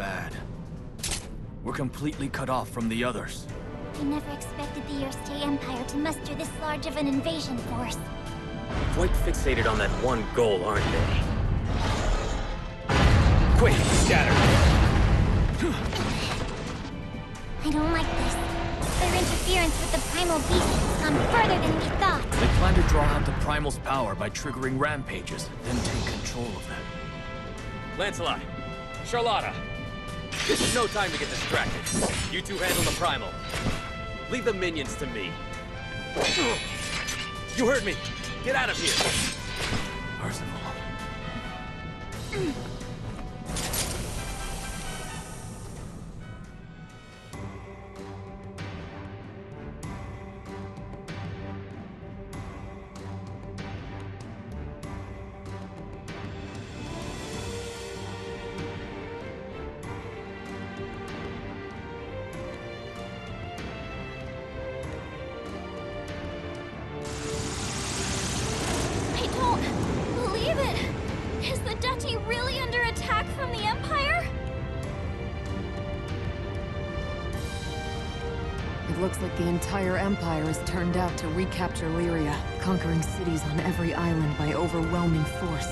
bad. We're completely cut off from the others. I never expected the Earthstay Empire to muster this large of an invasion force. Quite fixated on that one goal, aren't they? Quick, scatter! I don't like this. Their interference with the primal beast has gone further than we thought. They plan to draw out the Primal's power by triggering rampages, then take control of them. Lancelot! Charlotta! This is no time to get distracted. You two handle the Primal. Leave the minions to me. You heard me! Get out of here! Percival. Really under attack from the Empire? It looks like the entire Empire is turned out to recapture Lyria, conquering cities on every island by overwhelming force,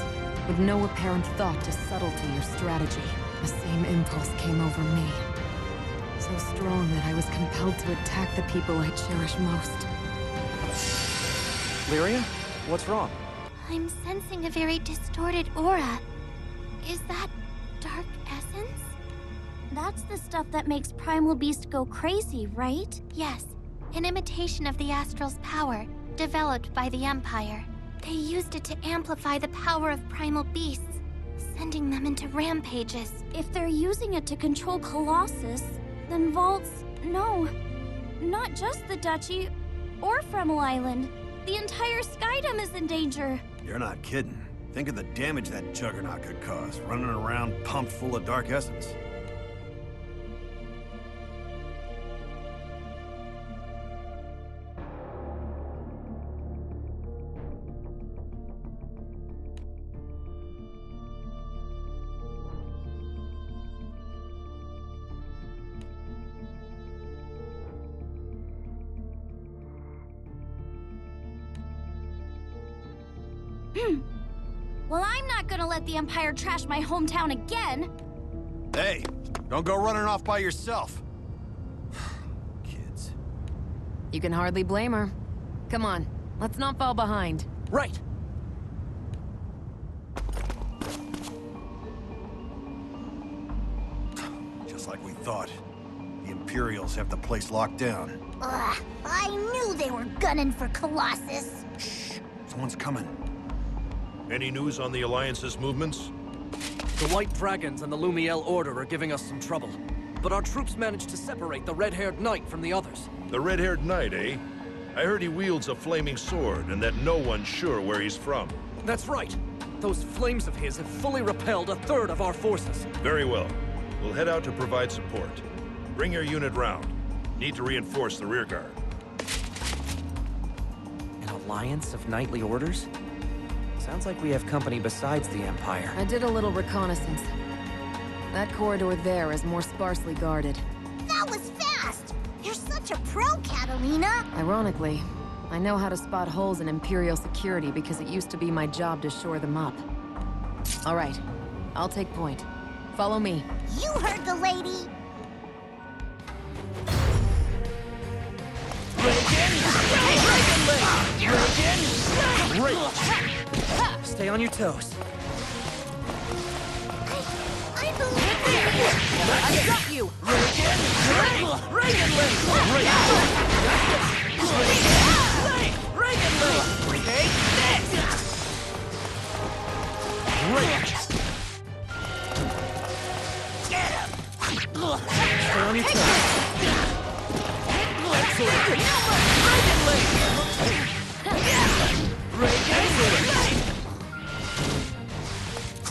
with no apparent thought to subtlety or strategy. The same impulse came over me. So strong that I was compelled to attack the people I cherish most. Lyria? What's wrong? I'm sensing a very distorted aura. Is that dark essence? That's the stuff that makes Primal Beast go crazy, right? Yes, an imitation of the Astral's power, developed by the Empire. They used it to amplify the power of Primal Beasts, sending them into rampages. If they're using it to control Colossus, then Vault's... no. Not just the Duchy, or Fremel Island. The entire Skydom is in danger. You're not kidding. Think of the damage that juggernaut could cause, running around pumped full of dark essence. Well, I'm not gonna let the Empire trash my hometown again! Hey, don't go running off by yourself. Kids. You can hardly blame her. Come on, let's not fall behind. Right! Just like we thought. The Imperials have the place locked down. Ugh, I knew they were gunning for Colossus! Shh, someone's coming. Any news on the Alliance's movements? The White Dragons and the Lumiel Order are giving us some trouble. But our troops managed to separate the red-haired knight from the others. The red-haired knight, eh? I heard he wields a flaming sword, and that no one's sure where he's from. That's right. Those flames of his have fully repelled a third of our forces. Very well. We'll head out to provide support. Bring your unit round. Need to reinforce the rearguard. An alliance of knightly orders? Sounds like we have company besides the Empire. I did a little reconnaissance. That corridor there is more sparsely guarded. That was fast! You're such a pro, Catalina! Ironically, I know how to spot holes in Imperial security because it used to be my job to shore them up. All right, I'll take point. Follow me. You heard the lady! Stay on your toes. I believe in I got you! Take this! Get him! Stay on your toes.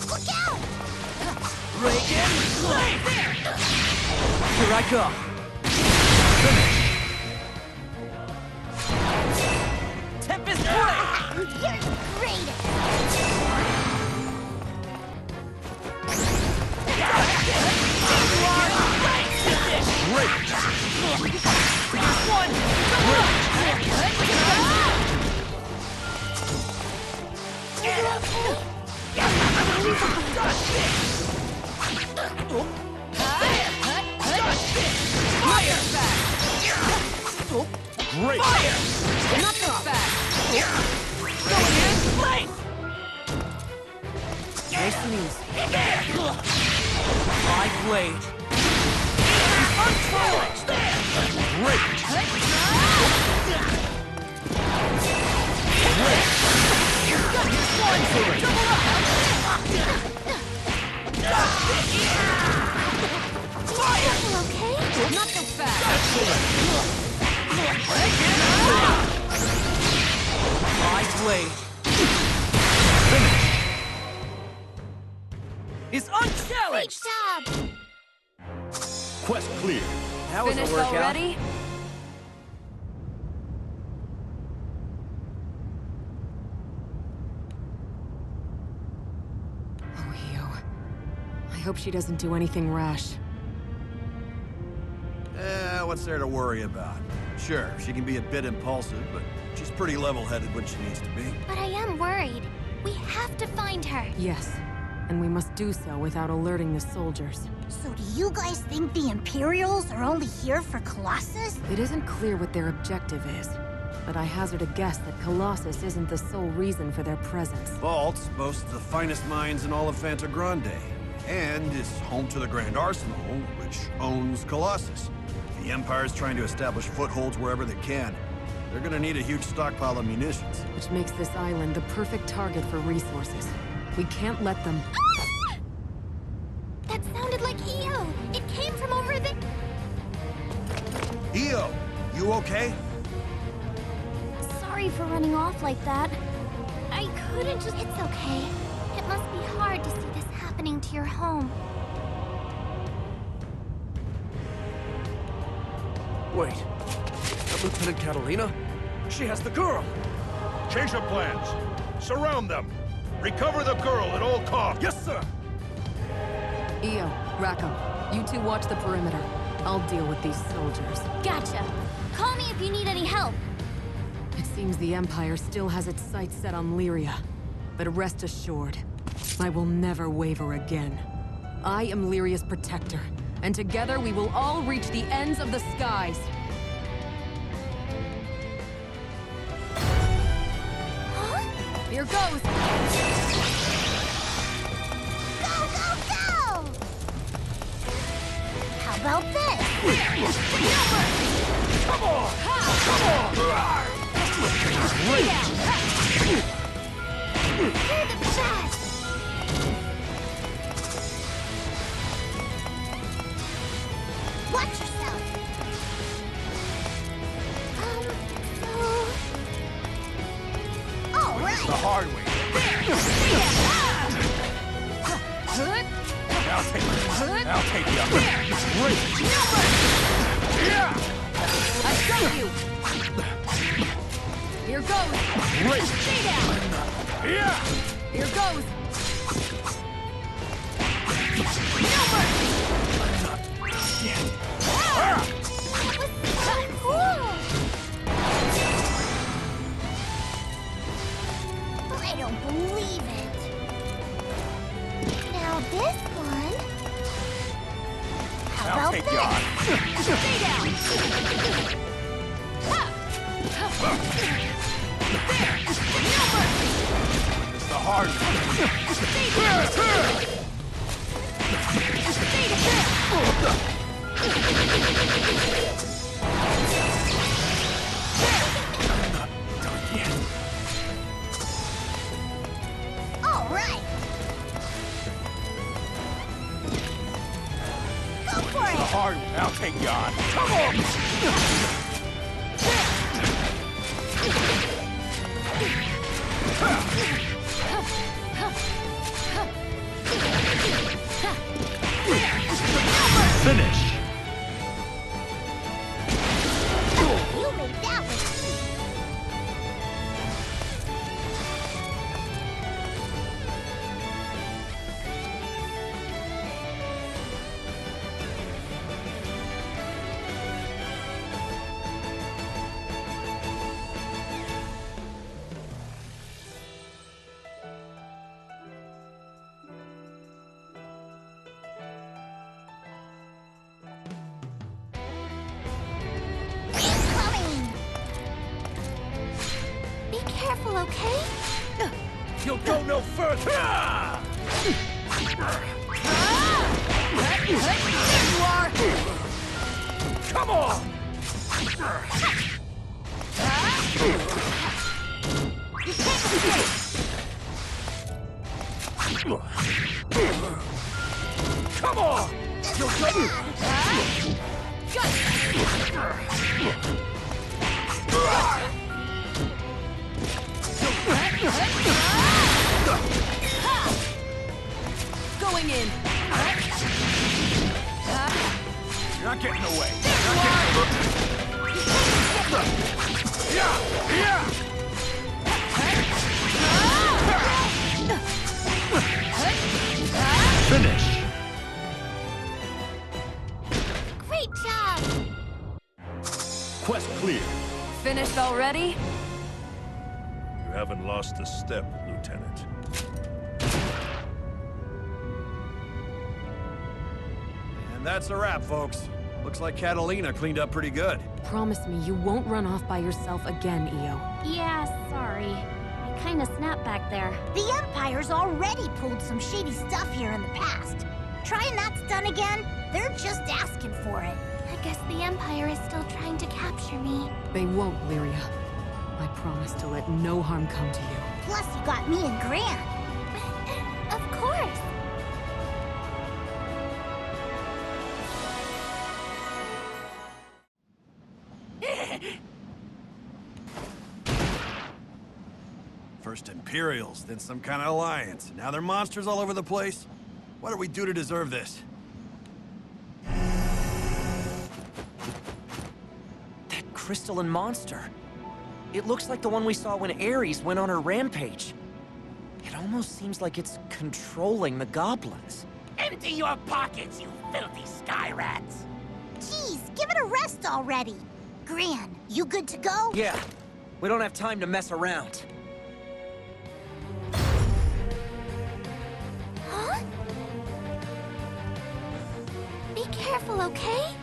Look out! Reagan! Here I go! Tempest Blade! You're great! Great! Not so fast! Going in! Place! Nice news. My blade. Okay? Not so fast! My blade. Is unchallenged! Great job! Quest clear. That was Finished a workout. already? Oh, Hio. I hope she doesn't do anything rash. What's there to worry about? Sure, she can be a bit impulsive, but she's pretty level-headed when she needs to be. But I am worried. We have to find her. Yes, and we must do so without alerting the soldiers. So do you guys think the Imperials are only here for Colossus? It isn't clear what their objective is, but I hazard a guess that Colossus isn't the sole reason for their presence. Vaults boasts the finest mines in all of Fanta Grande, and is home to the Grand Arsenal, which owns Colossus. The Empire's trying to establish footholds wherever they can. They're gonna need a huge stockpile of munitions. Which makes this island the perfect target for resources. We can't let them... That sounded like EO. It came from over there. Io, you okay? Sorry for running off like that. I couldn't just... It's okay. It must be hard to see this happening to your home. Wait, is that Lieutenant Catalina? She has the girl! Change of plans. Surround them. Recover the girl at all costs. Yes, sir! Io, Rackham, you two watch the perimeter. I'll deal with these soldiers. Gotcha. Call me if you need any help. It seems the Empire still has its sights set on Lyria. But rest assured, I will never waver again. I am Lyria's protector, and together we will all reach the ends of the skies. Huh? Here goes! Go, go, go! How about this? Come on! You're the best! Watch yourself! All right! The hard way. I'll take the other. Great. Yeah! I got you! Here goes! Great. Stay down! Yeah! Here goes! I don't believe it. Now this one. How about this? Stay down! It's the hard All right! Go for it! hard way. I'll take you on. Come on! Finish! You made that one easy. Don't go no further! There you are! Come on! You can't escape! Come on! You'll Going in! You're not getting away! Finish! Great job! Quest clear. Finished already? You haven't lost a step, Lieutenant. And that's a wrap, folks. Looks like Catalina cleaned up pretty good. Promise me you won't run off by yourself again, Io. Yeah, sorry. I kinda snapped back there. The Empire's already pulled some shady stuff here in the past. Trying that stunt again? They're just asking for it. I guess the Empire is still trying to capture me. They won't, Lyria. I promise to let no harm come to you. Plus, you got me and Gran. Of course! First Imperials, then some kind of alliance. Now they're monsters all over the place. What do we do to deserve this? That crystalline monster. It looks like the one we saw when Ares went on her rampage. It almost seems like it's controlling the goblins. Empty your pockets, you filthy sky rats! Jeez, give it a rest already. Gran, you good to go? Yeah, we don't have time to mess around. Huh? Be careful, okay?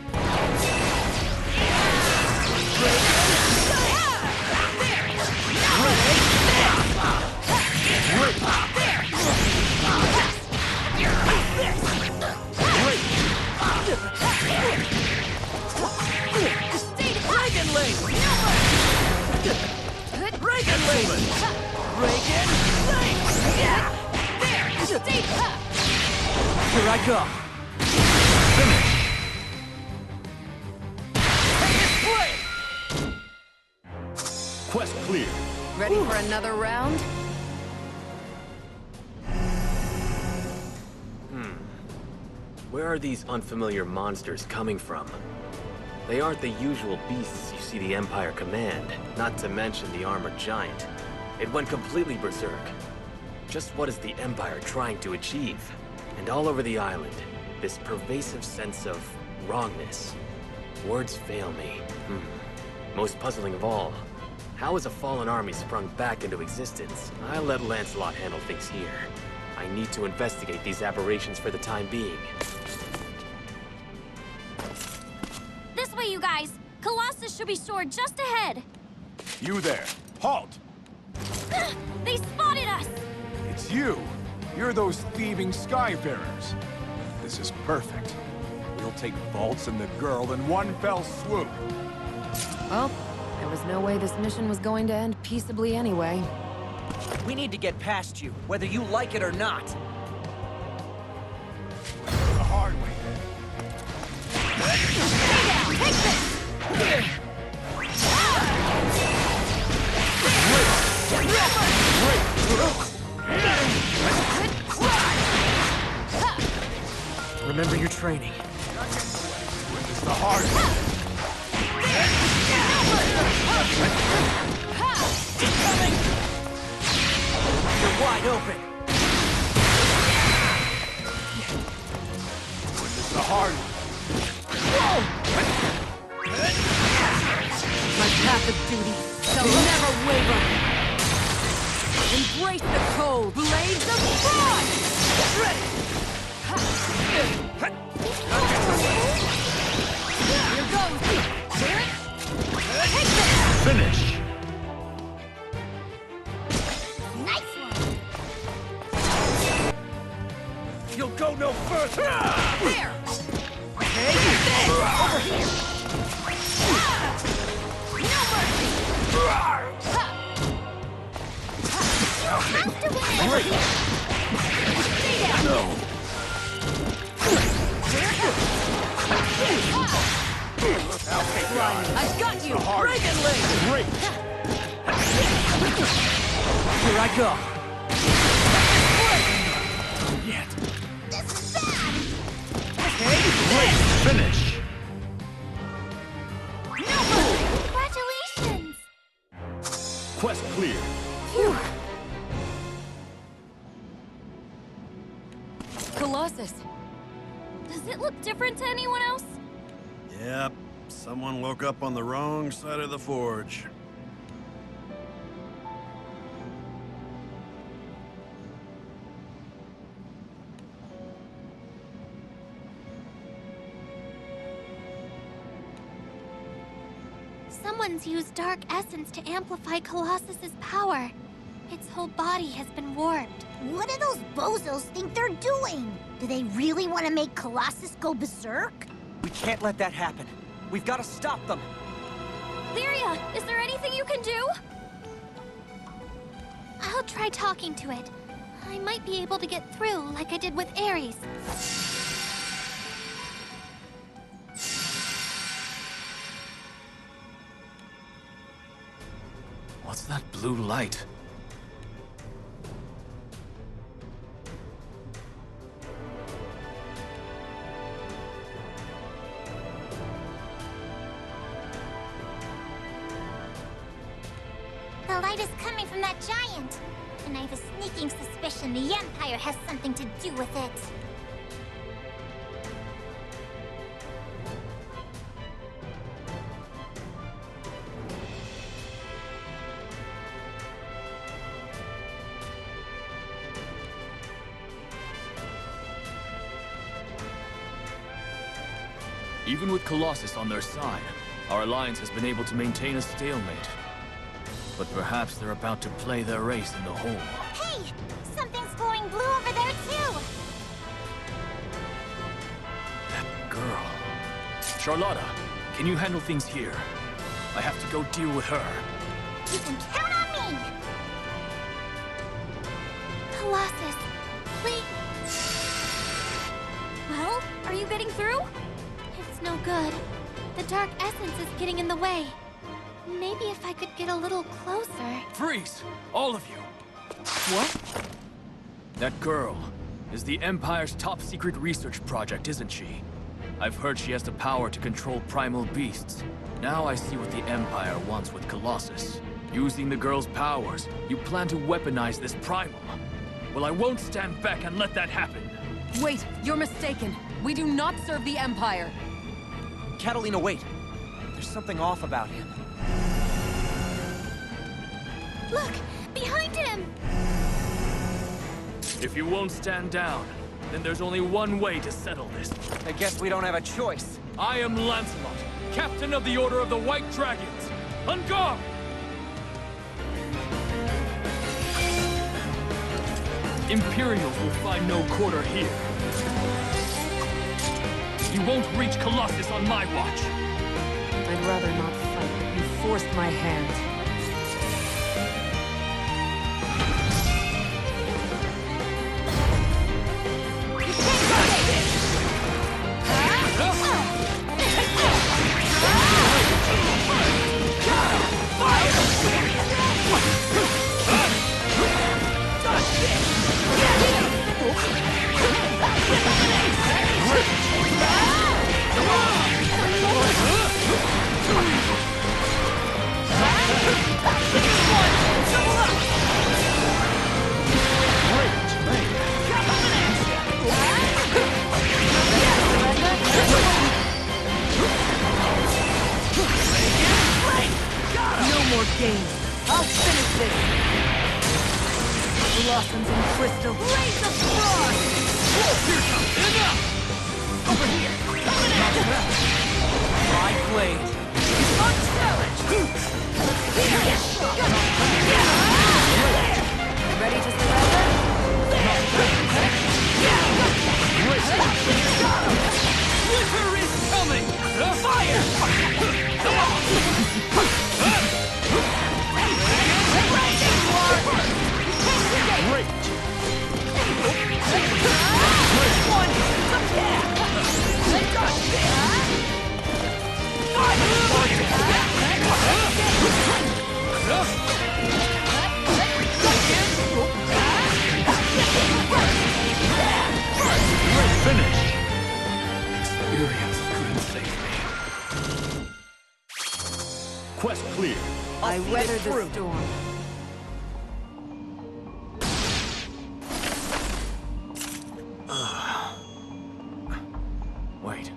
Here I go. Quest clear. Ready for another round? Where are these unfamiliar monsters coming from? They aren't the usual beasts you see the Empire command, not to mention the armored giant. It went completely berserk. Just what is the Empire trying to achieve? And all over the island, this pervasive sense of wrongness. Words fail me. Most puzzling of all, how has a fallen army sprung back into existence? I'll let Lancelot handle things here. I need to investigate these aberrations for the time being. This way, you guys! Colossus should be stored just ahead! You there! Halt! They spotted us! It's you! You're those thieving Skyfarers. This is perfect. We'll take Vaults and the girl in one fell swoop. Well, there was no way this mission was going to end peaceably anyway. We need to get past you, whether you like it or not. The hard way. Remember your training. It's the hard way. You're wide open. It's the hard way. My path of duty shall never waver. Embrace the cold blades of frost! Ready! Here goes! Finish! Nice one. You'll go no further! There! Okay? Over here! No mercy! Have to win! Great! Stay down! No! I've got you! Dragon Link! Great! Here I go! Yet. This is bad! Okay? Finish! Congratulations! Quest clear. Phew. Colossus! Does it look different to anyone else? Yep, someone woke up on the wrong side of the forge. Someone's used Dark Essence to amplify Colossus's power. Its whole body has been warped. What do those bozos think they're doing? Do they really want to make Colossus go berserk? We can't let that happen. We've got to stop them. Lyria, is there anything you can do? I'll try talking to it. I might be able to get through like I did with Ares. What's that blue light? The light is coming from that giant. And I have a sneaking suspicion the Empire has something to do with it. Even with Colossus on their side, our alliance has been able to maintain a stalemate. But perhaps they're about to play their race in the hole. Hey! Something's glowing blue over there, too! That girl. Charlotta, can you handle things here? I have to go deal with her. You can count on me! Colossus, please. Well, are you getting through? It's no good. The Dark Essence is getting in the way. Maybe if I could get a little closer. Freeze! All of you! What? That girl is the Empire's top-secret research project, isn't she? I've heard she has the power to control primal beasts. Now I see what the Empire wants with Colossus. Using the girl's powers, you plan to weaponize this primal. Well, I won't stand back and let that happen. Wait, you're mistaken. We do not serve the Empire. Catalina, wait. There's something off about him. Look! Behind him! If you won't stand down, then there's only one way to settle this. I guess we don't have a choice. I am Lancelot, Captain of the Order of the White Dragons. On guard! Imperials will find no quarter here. You won't reach Colossus on my watch. I'd rather not fight, but you forced my hand. I'll finish this! Blossoms and crystal, rays of frost! Enough! Over here! Coming at you! My blade! Unchallenged! Ready to surrender? I weathered the storm. Wait.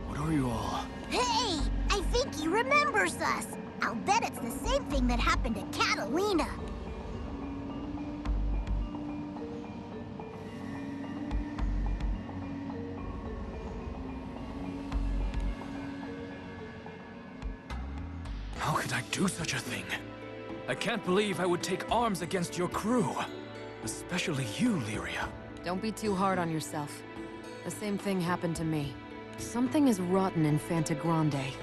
What are you all? Hey! I think he remembers us! I'll bet it's the same thing that happened to Catalina. How could I do such a thing? I can't believe I would take arms against your crew. Especially you, Lyria. Don't be too hard on yourself. The same thing happened to me. Something is rotten in Fanta Grande.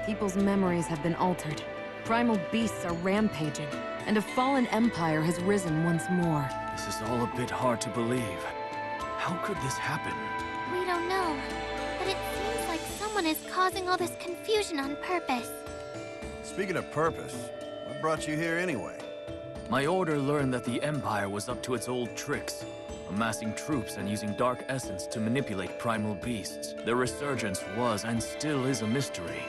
People's memories have been altered. Primal beasts are rampaging, and a fallen empire has risen once more. This is all a bit hard to believe. How could this happen? We don't know, but it seems like someone is causing all this confusion on purpose. Speaking of purpose, what brought you here anyway? My order learned that the Empire was up to its old tricks, amassing troops and using dark essence to manipulate primal beasts. Their resurgence was and still is a mystery,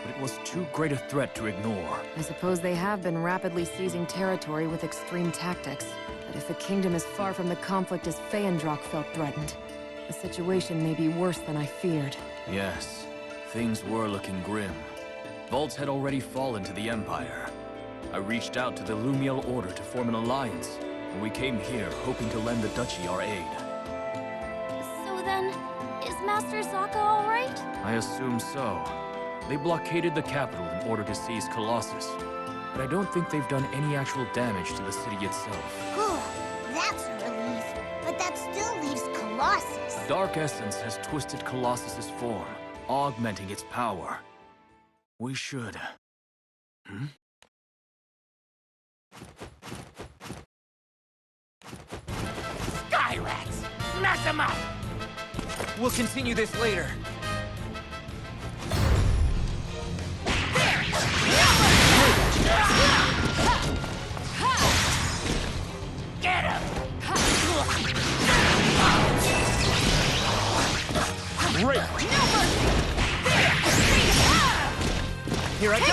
but it was too great a threat to ignore. I suppose they have been rapidly seizing territory with extreme tactics. But if the kingdom is far from the conflict as Feyendrock felt threatened, the situation may be worse than I feared. Yes, things were looking grim. Vaults had already fallen to the Empire. I reached out to the Lumiel Order to form an alliance, and we came here hoping to lend the Duchy our aid. So then, is Master Zaka all right? I assume so. They blockaded the capital in order to seize Colossus, but I don't think they've done any actual damage to the city itself. Whew, that's a relief. But that still leaves Colossus. Dark Essence has twisted Colossus's form, augmenting its power. We should... Sky rats! Mess them up! We'll continue this later. Get him! Great! Here I go!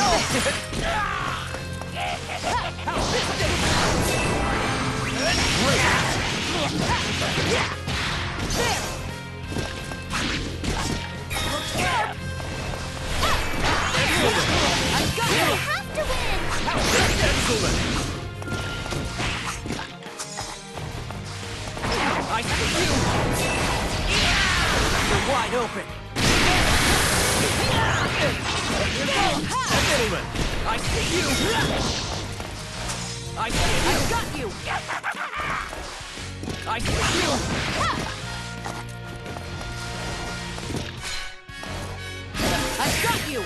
I see you! You're wide open. Gentlemen, I see you! I got you! I see you! I got you!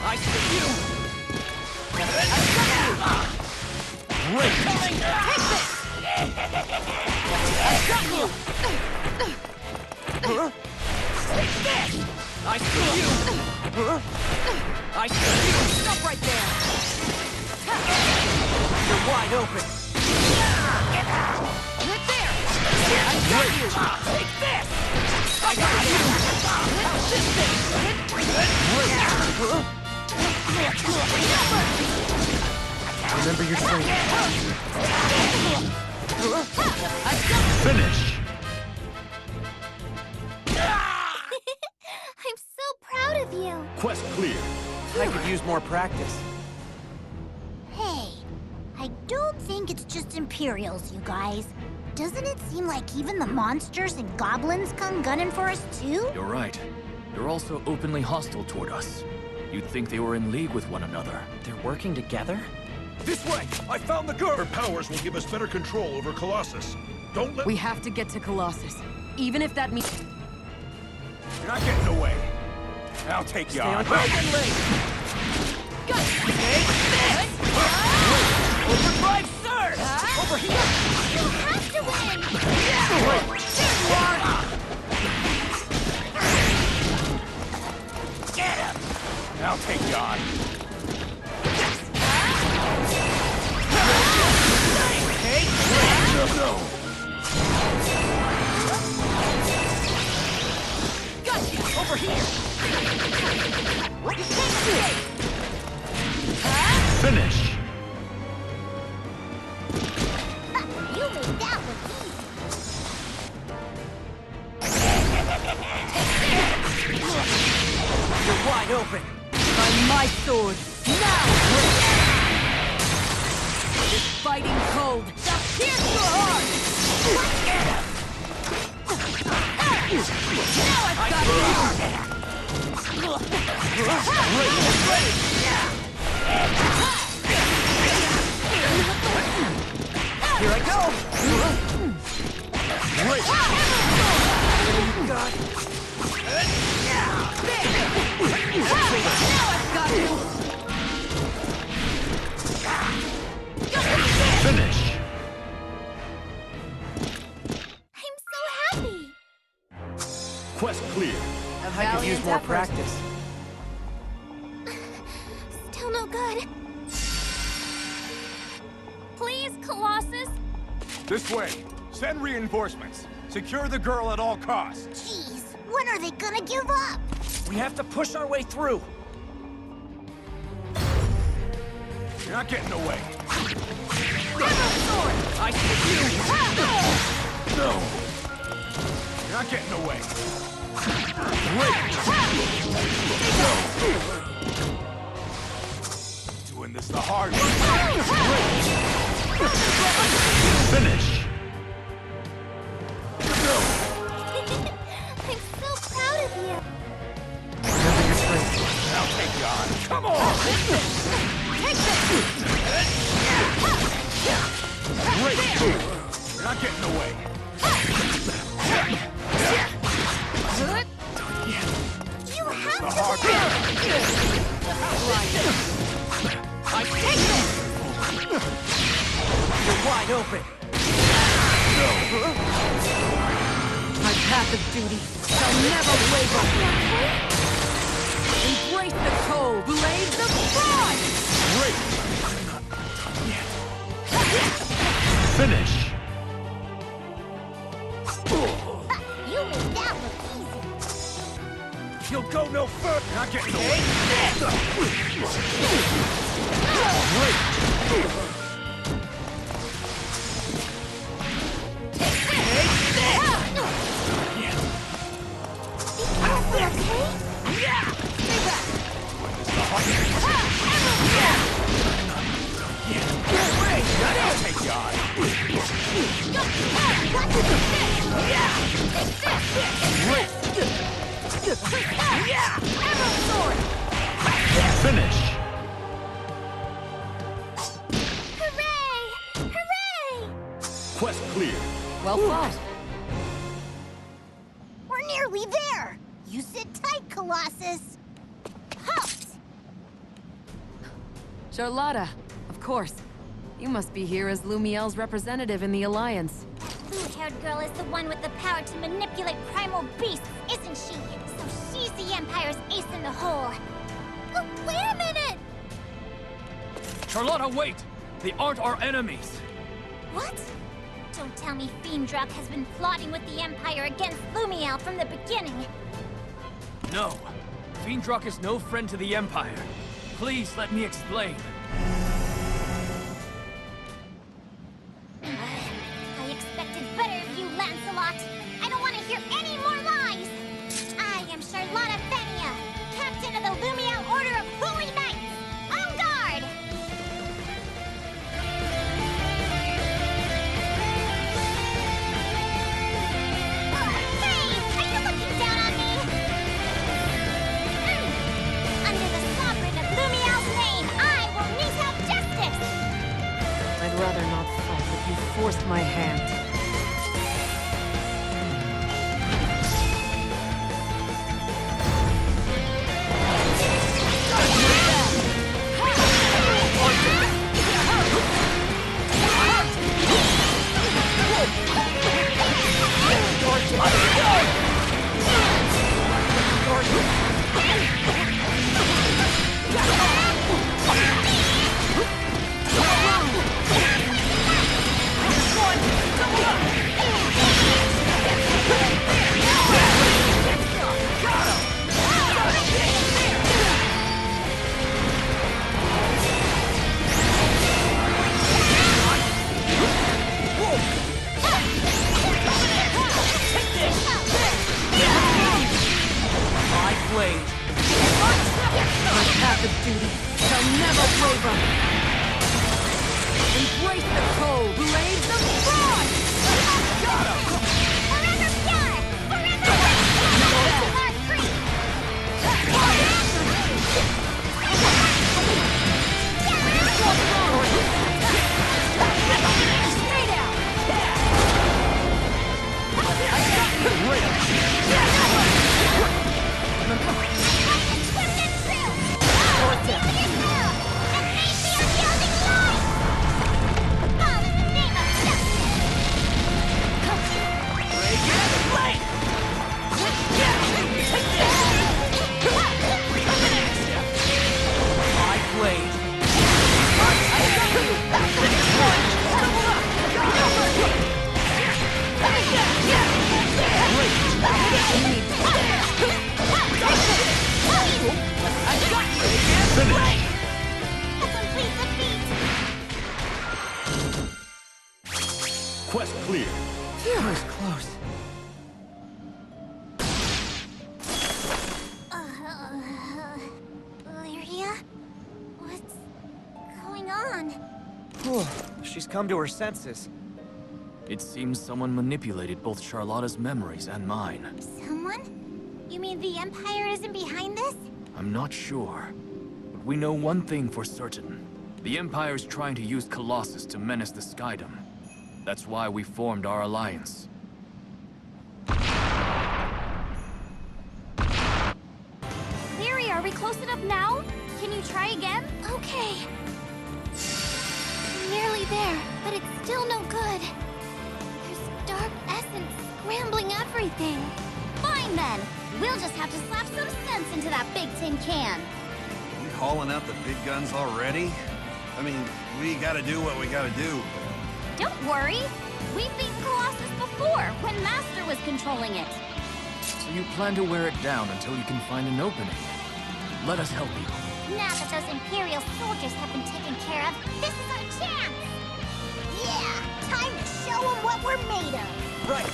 I see you! I got you! Great! Coming! Take this! I got you! Take this! I see you! I see you! Stop right there! You're wide open. Right there! I got you! Take this! I got you! How's this thing? Remember your training. Finish! I'm so proud of you. Quest clear. I could use more practice. Hey, I don't think it's just Imperials, you guys. Doesn't it seem like even the monsters and goblins come gunning for us too? You're right. They're also openly hostile toward us. You'd think they were in league with one another. They're working together? This way! I found the girl! Her powers will give us better control over Colossus. Don't let... We have to get to Colossus, even if that means... You're not getting away. I'll take you on. Overdrive surge! Over here! You have to win! There you are! Get him! I'll take you on. No. Gotcha! Over here! You can't escape! wide open. By my sword, now! This fighting cold shall pierce your heart! Now I've got you! Here I go! God. Now I've got you! Finish! I'm so happy! Quest clear. I could use more practice. Still no good. Please, Colossus? This way. Send reinforcements. Secure the girl at all costs. Jeez, when are they gonna give up? We have to push our way through. You're not getting away. I see you! No. You're not getting away. Doing this the hard way. Finish! I'm so proud of you. I'll take you on. Come on! You're not getting away. You have The to hard win! I take this! You're wide open. My path of duty shall never waver! Embrace the cold, blaze the frost! Finish! You made that look easy. You'll go no further. You're not getting away. I'll take you on. Finish! Hooray! Hooray! Quest clear. Well fought. We're nearly there. You sit tight, Colossus. Halt! Charlotta, of course. You must be here as Lumiel's representative in the Alliance. Blue-haired girl is the one with the power to manipulate primal beasts, isn't she? So she's the Empire's ace in the hole. Oh, wait a minute! Charlotta, wait! They aren't our enemies! What? Don't tell me Fiendrock has been plotting with the Empire against Lumiel from the beginning. No. Fiendrock is no friend to the Empire. Please let me explain. I expected better of you, Lancelot. I don't want to hear any more lies. I am Charlotta Fenia, captain of the Lumiel Order of Holy Knights. En garde! Hey, are you looking down on me? Under the sovereign of Lumiel's name, I will mete out justice. I'd rather not fight, but you forced my hand. Don't Quest clear. That was close. Lyria? What's going on? Whew, she's come to her senses. It seems someone manipulated both Charlotta's memories and mine. Someone? You mean the Empire isn't behind this? I'm not sure. But we know one thing for certain. The Empire's trying to use Colossus to menace the Skydom. That's why we formed our alliance. Lyria, are we close enough now? Can you try again? Okay. Nearly there, but it's still no good. There's dark essence scrambling everything. Fine then. We'll just have to slap some sense into that big tin can. We hauling out the big guns already? I mean, we gotta do what we gotta do. Don't worry. We've beaten Colossus before, when Master was controlling it. So you plan to wear it down until you can find an opening. Let us help you. Now that those Imperial soldiers have been taken care of, this is our chance! Yeah! Time to show them what we're made of! Right.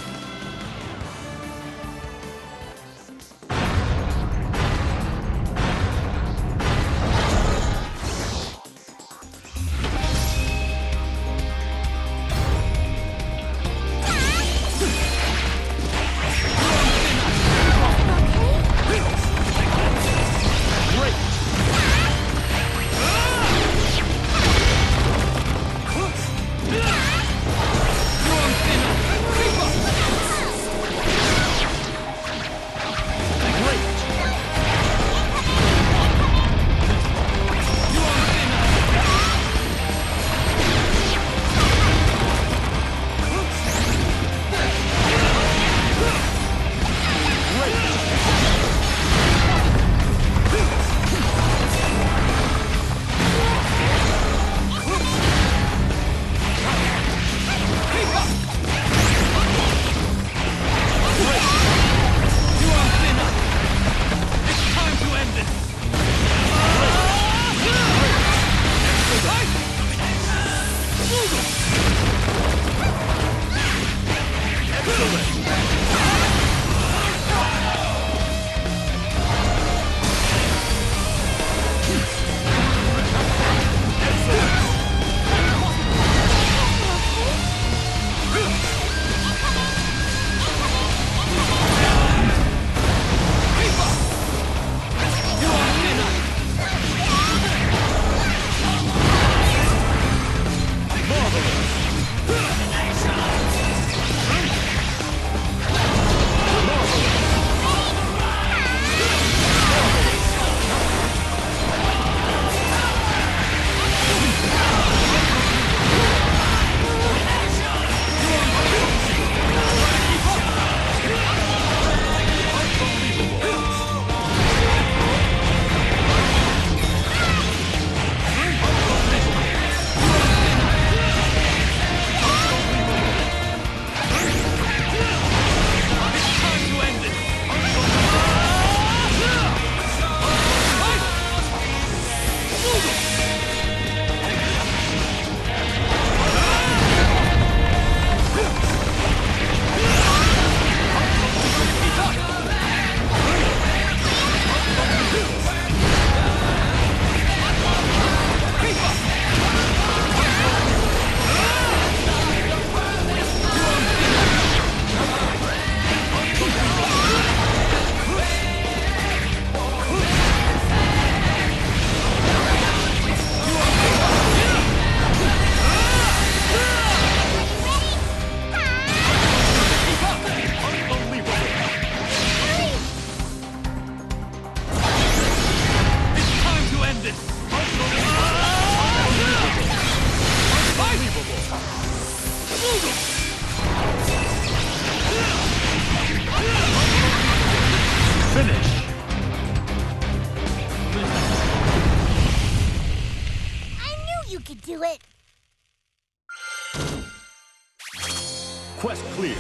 Quest clear.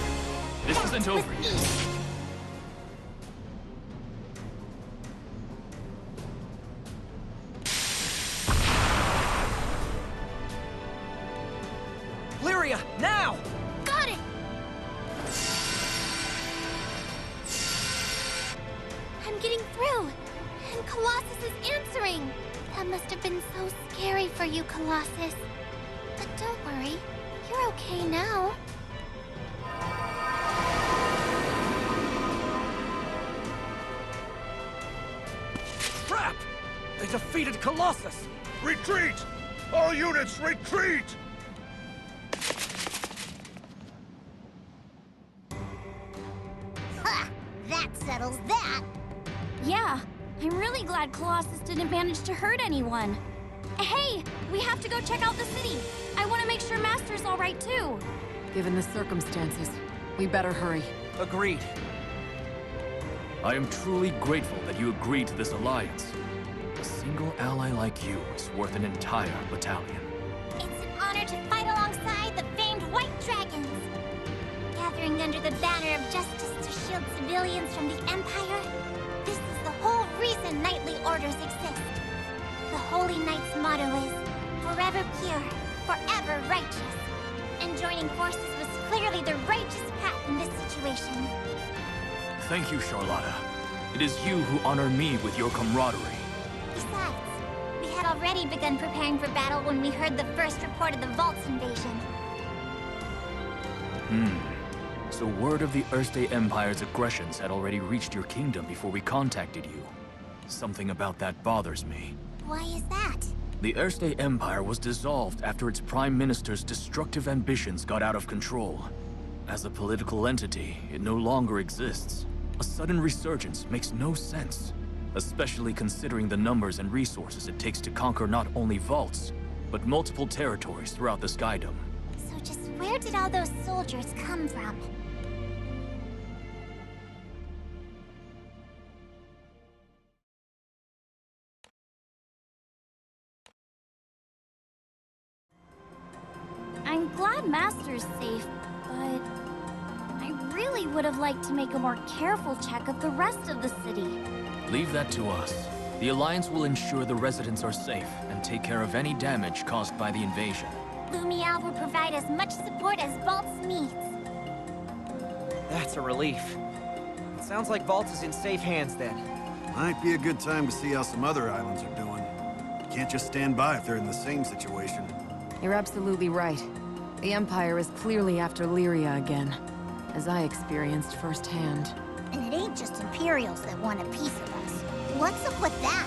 This isn't over yet. Lyria, now! Go Colossus is answering! That must have been so scary for you, Colossus. But don't worry, you're okay now. Crap! They defeated Colossus! Retreat! All units, retreat! Ha! That settles that! Yeah, I'm really glad Colossus didn't manage to hurt anyone. Hey, we have to go check out the city. I want to make sure Master's all right too. Given the circumstances, we better hurry. Agreed. I am truly grateful that you agreed to this alliance. A single ally like you is worth an entire battalion. It's an honor to fight alongside the famed White Dragons. Gathering under the banner of justice to shield civilians from the Empire, this is the whole reason knightly orders exist. The Holy Knight's motto is, forever pure, forever righteous. And joining forces was clearly the righteous path in this situation. Thank you, Charlotta. It is you who honor me with your camaraderie. Besides, we had already begun preparing for battle when we heard the first report of the Vault's invasion. So word of the Erste Empire's aggressions had already reached your kingdom before we contacted you. Something about that bothers me. Why is that? The Erste Empire was dissolved after its Prime Minister's destructive ambitions got out of control. As a political entity, it no longer exists. A sudden resurgence makes no sense, especially considering the numbers and resources it takes to conquer not only vaults, but multiple territories throughout the Skydom. So just where did all those soldiers come from? I'm glad Master's safe, but I really would have liked to make a more careful check of the rest of the city. Leave that to us. The Alliance will ensure the residents are safe and take care of any damage caused by the invasion. Lumiel will provide as much support as Vault's needs. That's a relief. It sounds like Vault is in safe hands then. Might be a good time to see how some other islands are doing. Can't just stand by if they're in the same situation. You're absolutely right. The Empire is clearly after Lyria again, as I experienced firsthand. And it ain't just Imperials that want a piece of us. What's up with that?